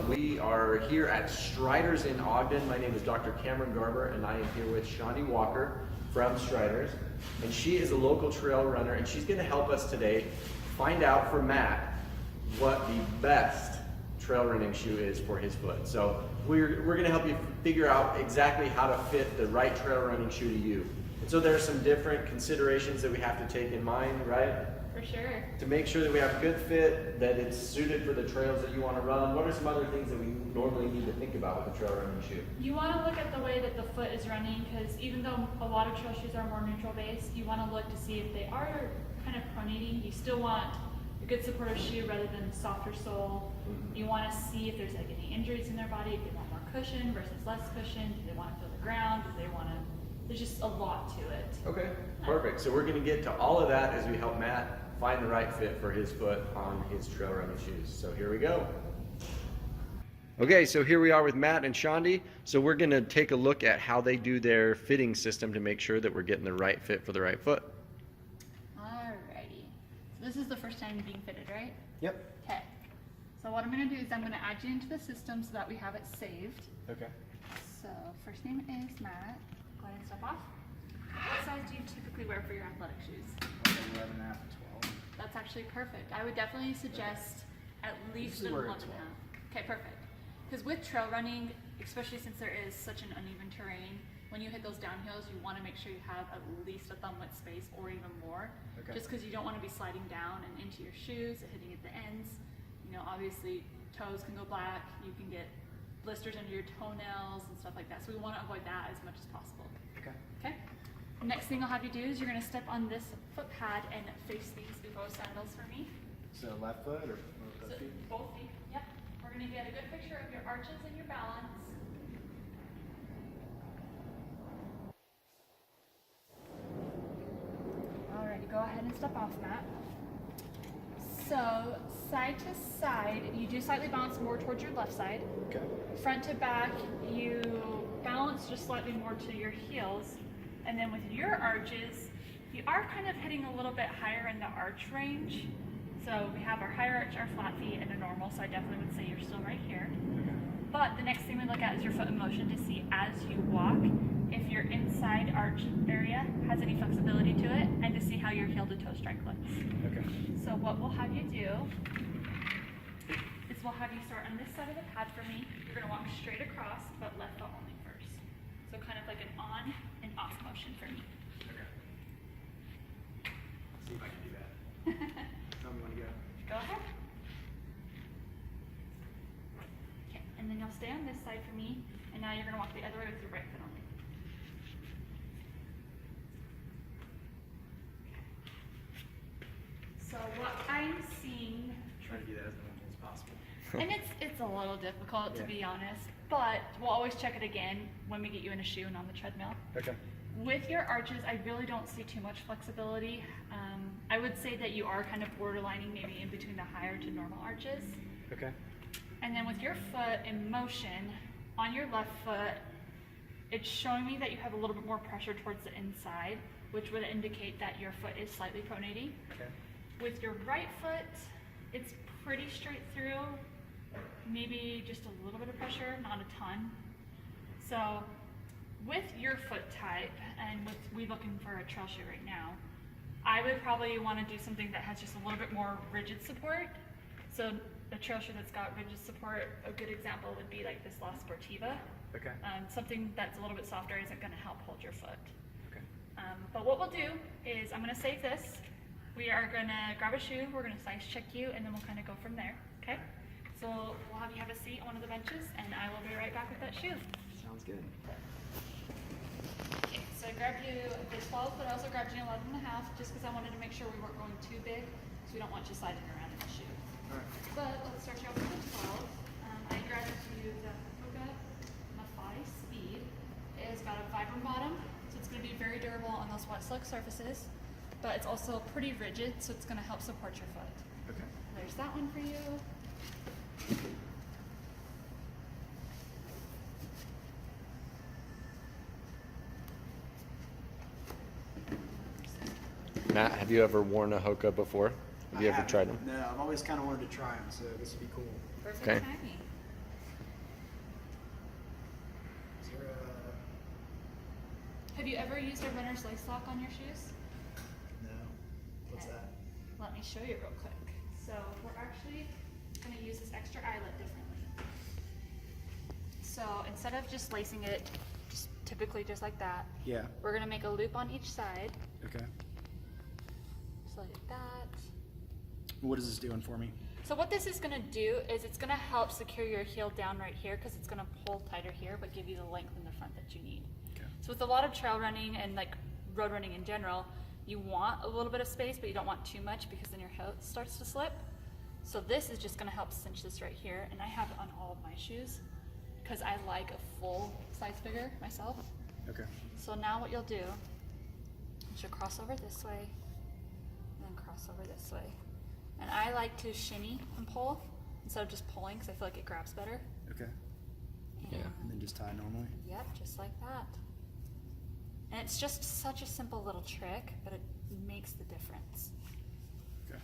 we are here at Striders in Ogden. My name is Dr. Cameron Garber, and I am here with Shawnee Walker from Striders. And she is a local trail runner, and she's going to help us today find out from Matt what the best trail running shoe is for his foot. So we're going to help you figure out exactly how to fit the right trail running shoe to you. And so there are some different considerations that we have to take in mind, right? For sure. To make sure that we have a good fit, that it's suited for the trails that you want to run. What are some other things that we normally need to think about with a trail running shoe? You want to look at the way that the foot is running, because even though a lot of trail shoes are more neutral based, you want to look to see if they are kind of pronating. You still want a good supportive shoe rather than softer sole. You want to see if there's like any injuries in their body, if they want more cushion versus less cushion, do they want to feel the ground, do they want to, there's just a lot to it. Okay, perfect. So we're going to get to all of that as we help Matt find the right fit for his foot on his trail running shoes. So here we go. Okay, so here we are with Matt and Shawnee. So we're going to take a look at how they do their fitting system to make sure that we're getting the right fit for the right foot. Alrighty. So this is the first time being fitted, right? Yep. Okay. So what I'm going to do is I'm going to add you into the system so that we have it saved. Okay. So first name is Matt. Go ahead and step off. What size do you typically wear for your athletic shoes? 11 and a half to 12. That's actually perfect. I would definitely suggest at least an 11 and a half. Okay, perfect. Because with trail running, especially since there is such an uneven terrain, when you hit those downhills, you want to make sure you have at least a thumb width space or even more. Okay. Just because you don't want to be sliding down and into your shoes, hitting at the ends. You know, obviously toes can go black. You can get blisters under your toenails and stuff like that. So we want to avoid that as much as possible. Okay. Okay. Next thing I'll have you do is you're going to step on this foot pad and face these Uvo sandals for me. So left foot or both So feet? both feet. Yep. We're going to get a good picture of your arches and your balance. Alrighty, go ahead and step off, Matt. So side to side, you do slightly bounce more towards your left side. Okay. Front to back, you balance just slightly more to your heels. And then with your arches, you are kind of hitting a little bit higher in the arch range. So we have our higher arch, our flat feet, and a normal, so I definitely would say you're still right here. Okay. But the next thing we look at is your foot in motion to see as you walk if your inside arch area has any flexibility to it, and to see how your heel to toe strike looks. Okay. So what we'll have you do is we'll have you start on this side of the pad for me. You're going to walk straight across, but left foot only first. So kind of like an on and off motion for me. Okay. See if I can do that. Tell me when to go. Go ahead. Okay, and then you'll stay on this side for me, and now you're going to walk the other way with your right foot only. So what I'm seeing, Try to do that as minimal as possible. and it's a little difficult to Yeah. be honest, but we'll always check it again when we get you in a shoe and on the treadmill. Okay. With your arches, I really don't see too much flexibility. I would say that you are kind of borderlining maybe in between the higher to normal arches. Okay. And then with your foot in motion, on your left foot, it's showing me that you have a little bit more pressure towards the inside, which would indicate that your foot is slightly pronating. Okay. With your right foot, it's pretty straight through, maybe just a little bit of pressure, not a ton. So with your foot type, and with we looking for a trail shoe right now, I would probably want to do something that has just a little bit more rigid support. So a trail shoe that's got rigid support, a good example would be like this La Sportiva. Okay. Something that's a little bit softer isn't going to help hold your foot. Okay. But what we'll do is I'm going to save this. We are going to grab a shoe, we're going to size check you, and then we'll kind of go from there, okay? So we'll have you have a seat on one of the benches, and I will be right back with that shoe. Sounds good. Okay, so I grabbed you the 12, but I also grabbed you an 11 and a half, just because I wanted to make sure we weren't going too big, so we don't want you sliding around in the shoe. All right. But let's start you off with the 12. I grabbed you the Hoka Mafai Speed. It's got a Vibram bottom, so it's going to be very durable on those wet slick surfaces, but it's also pretty rigid, so it's going to help support your foot. Okay. There's that one for you. Matt, have you ever worn a Hoka before? Have you ever tried them? No, I've always kind of wanted to try them, so this would be cool. Perfect Okay. timing. Have you ever used a runner's lace lock on your shoes? No. What's Okay. that? Let me show you real quick. So we're actually going to use this extra eyelet differently. So instead of just lacing it, just typically just like that, Yeah. we're going to make a loop on each side, Okay. just like that. What is this doing for me? So what this is going to do is it's going to help secure your heel down right here because it's going to pull tighter here but give you the length in the front that you need. Okay. So with a lot of trail running and like road running in general, you want a little bit of space but you don't want too much because then your heel starts to slip. So this is just going to help cinch this right here, and I have it on all of my shoes because I like a full size figure myself. Okay. So now what you'll do is you'll cross over this way and then cross over this way. And I like to shimmy and pull instead of just pulling because I feel like it grabs better. Okay. Yeah. And then just tie normally? Yep, just like that. And it's just such a simple little trick, but it makes the difference. Okay.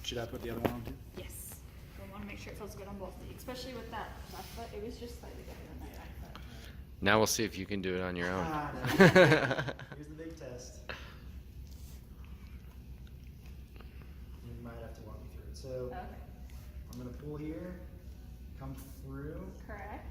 Should I put the other one on too? Yes. I want to make sure it feels good on both feet, especially with that left foot. It was just slightly better than that right foot. Now we'll see if you can do it on your own. Ah, no. Here's the big test. You might have to walk me through it. So Okay. I'm gonna pull here, come through Correct.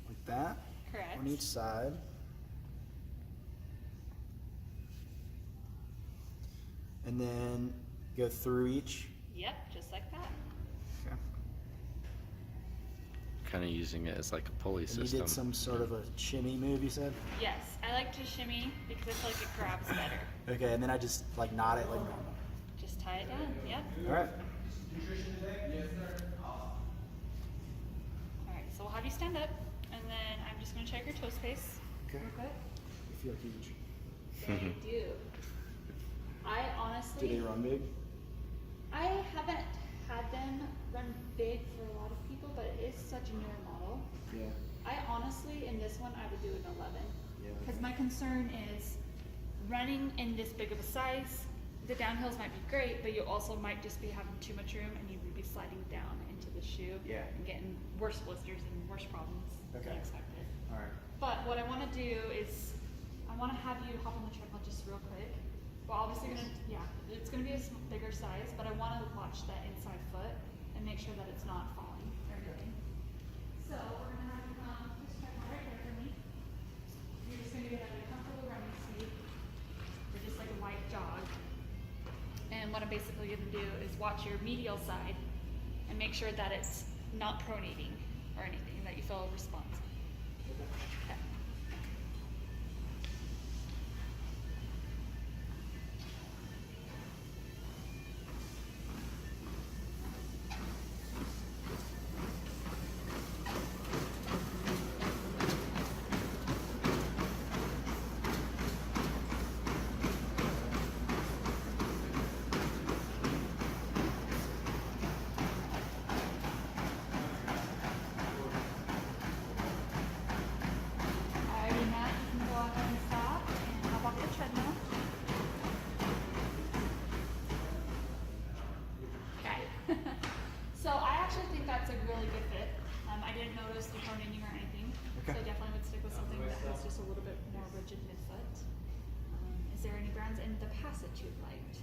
like that Correct. on each side. And then go through each. Yep, just like that. Okay. Kind of using it as like a pulley And you system. did some sort of a shimmy move, you said? Yes, I like to shimmy because I feel like it grabs better. Okay, and then I just like knot it like normal. Just tie it down. Yep. All right. Alright, so we'll have you stand up, and then I'm just going to check your toe space. Okay. Real quick. You feel huge. They do. I Do honestly, they run big? I haven't had them run big for a lot of people, but it is such a newer model. Yeah. I honestly, in this one, I would do an 11. Yeah. Because my concern is running in this big of a size, the downhills might be great, but you also might just be having too much room and you would be sliding down into the shoe Yeah. and getting worse blisters and worse problems Okay. than expected. All right. But what I want to do is, I want to have you hop on the treadmill just real quick. We're obviously gonna, yeah, it's gonna be a bigger size, but I want to watch that inside foot and make sure that it's not falling or anything. So we're gonna have you come to this treadmill right here for me. You're just gonna get at a comfortable running speed, or just like a light jog. And what I'm basically gonna do is watch your medial side and make sure that it's not pronating or anything, that you feel responsive. Okay. Alrighty, Matt, you can go ahead and stop and hop off the treadmill. Okay. So I actually think that's a really good fit. I didn't notice the pronating or anything, so Okay. I definitely would stick with something that has just a little bit more rigid midfoot. Is there any brands in the past that you've liked?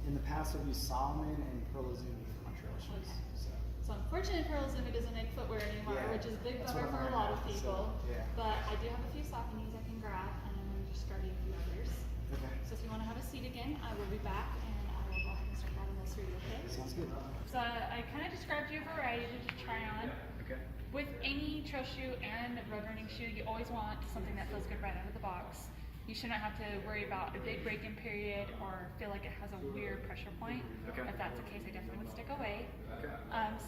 In the past, I've used Solomon and Pearl Izumi for my trail shoes. Okay. So. So unfortunately, Pearl Izumi doesn't make footwear anymore, Yeah, which is a big that's bummer what for I'm a lot of wearing now, people. so, yeah. But I do have a few Sauconys I can grab, and I'm going to just grab you a few others. Okay. So if you want to have a seat again, I will be back, and I will go ahead and start grabbing those for you, okay? Sounds good. So I kind of described you a variety to try on. Okay. With any trail shoe and road running shoe, you always want something that feels good right out of the box. You shouldn't have to worry about a big break-in period or feel like it has a weird pressure point. Okay. If that's the case, I definitely would stick away. Okay.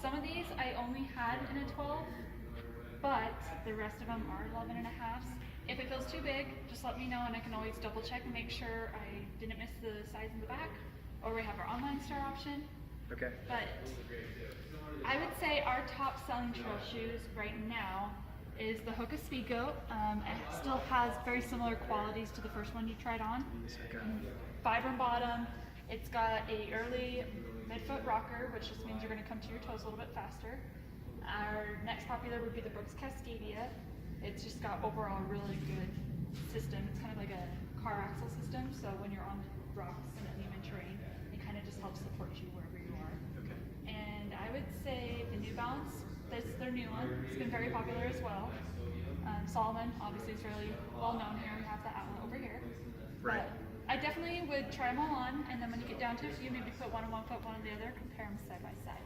Some of these I only had in a 12, but the rest of them are 11 and a half. If it feels too big, just let me know and I can always double check and make sure I didn't miss the size in the back. Or we have our online store option. Okay. But I would say our top selling trail shoes right now is the Hoka Speed Goat. It still has very similar qualities to the first one you tried on. Okay. Vibram bottom. It's got a early midfoot rocker, which just means you're going to come to your toes a little bit faster. Our next popular would be the Brooks Cascadia. It's just got overall really good system. It's kind of like a car axle system, so when you're on the rocks and uneven terrain, it kind of just helps support you wherever you are. Okay. And I would say the New Balance, that's their new one. It's been very popular as well. Solomon, obviously, is really well known here. We have the outlet over here. Right. But I definitely would try them all on, and then when you get down to a few, maybe put one on one foot, one on the other, compare them side by side.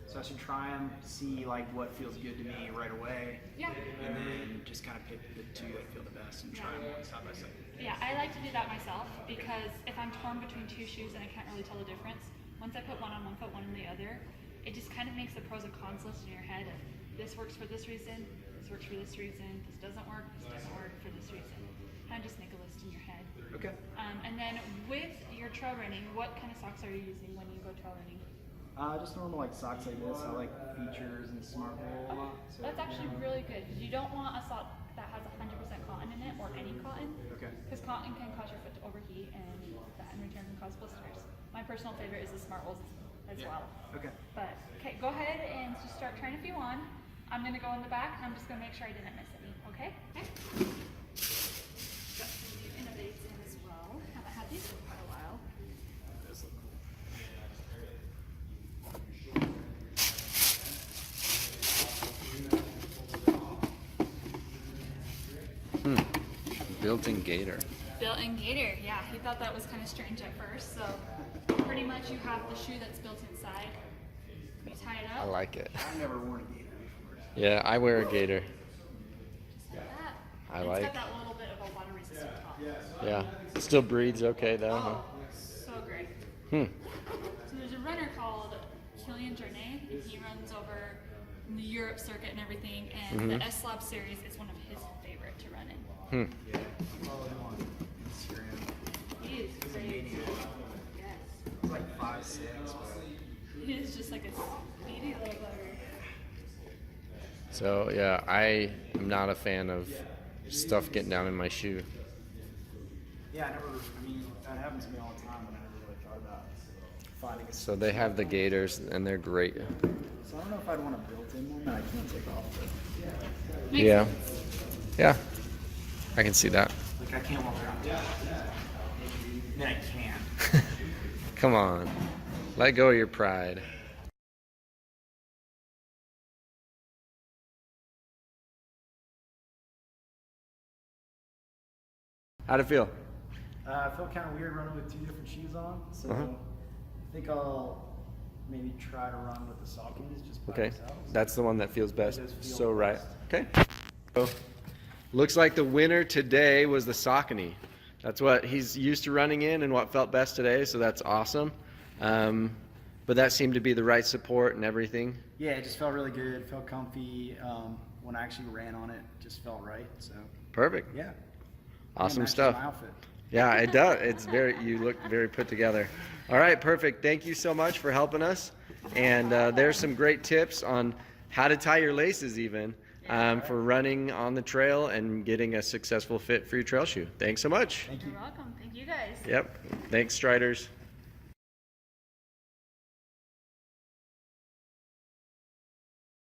So I should try them, see like what feels good to me right away, Yeah. and then just kind of pick the two that feel the best and try them side by side. Yeah, I like to do that myself because if I'm torn between two shoes and I can't really tell the difference, once I put one on one foot, one on the other, it just kind of makes the pros and cons list in your head of this works for this reason, this works for this reason, this doesn't work for this reason. Kind of just make a list in your head. Okay. And then with your trail running, what kind of socks are you using when you go trail running? Just normal like socks like this. I like features and smart roll. So, That's actually really good. You don't want a sock that has 100% cotton in it or any cotton. Okay. Because cotton can cause your foot to overheat and that in return can cause blisters. My personal favorite is the smart rolls as well. Okay. But okay, go ahead and just start trying a few on. I'm gonna go in the back and I'm just gonna make sure I didn't miss any. Okay? Got some new innovates in as well. Haven't had these for quite a while. Built-in gator. Built-in gator, yeah. He thought that was kind of strange at first. So pretty much you have the shoe that's built inside. You tie it I up. like it. I've never worn a gator before. Yeah, I wear a gator. Just like that. I It's like. got that little bit of a water-resistant top. Yeah. It still breathes okay though, huh? Oh, so great. Hmm. So there's a runner called Killian Jornet, and he runs over in the Europe circuit and everything, and the S-Lab series is one of his favorite to run in. Hmm. Yeah. I follow him on Instagram. He is He's a crazy. maniac. Yes. He's like 5'6", but He is just like a speedy little bugger. So yeah, I am not a fan of stuff getting down in my shoe. yeah, I mean, that happens to me all the time, but I never really thought about finding a. So they have the gators and they're great. So I don't know if I'd want a built-in one that I can't take off. But Makes Yeah. sense. Yeah. I can see that. like I can't walk around. Then I can. Come on. Let go of your pride. How'd it feel? I felt kind of weird running with two different shoes on, so Uh-huh. I think I'll maybe try to run with the Sauconys just by Okay. themselves. That's the one that feels best. It does feel So right. best. Okay. So, looks like the winner today was the Saucony. That's what he's used to running in and what felt best today, so that's awesome. But that seemed to be the right support and everything. Yeah, it just felt really good. Felt comfy. When I actually ran on it, just felt right. So Perfect. yeah. Awesome matches stuff. My outfit. Yeah, it does. It's you look very put together. All right, perfect. Thank you so much for helping us. And there's some great tips on how to tie your laces even for running on the trail and getting a successful fit for your trail shoe. Thanks so much. Thank you. You're welcome. Thank you guys. Yep. Thanks, Striders.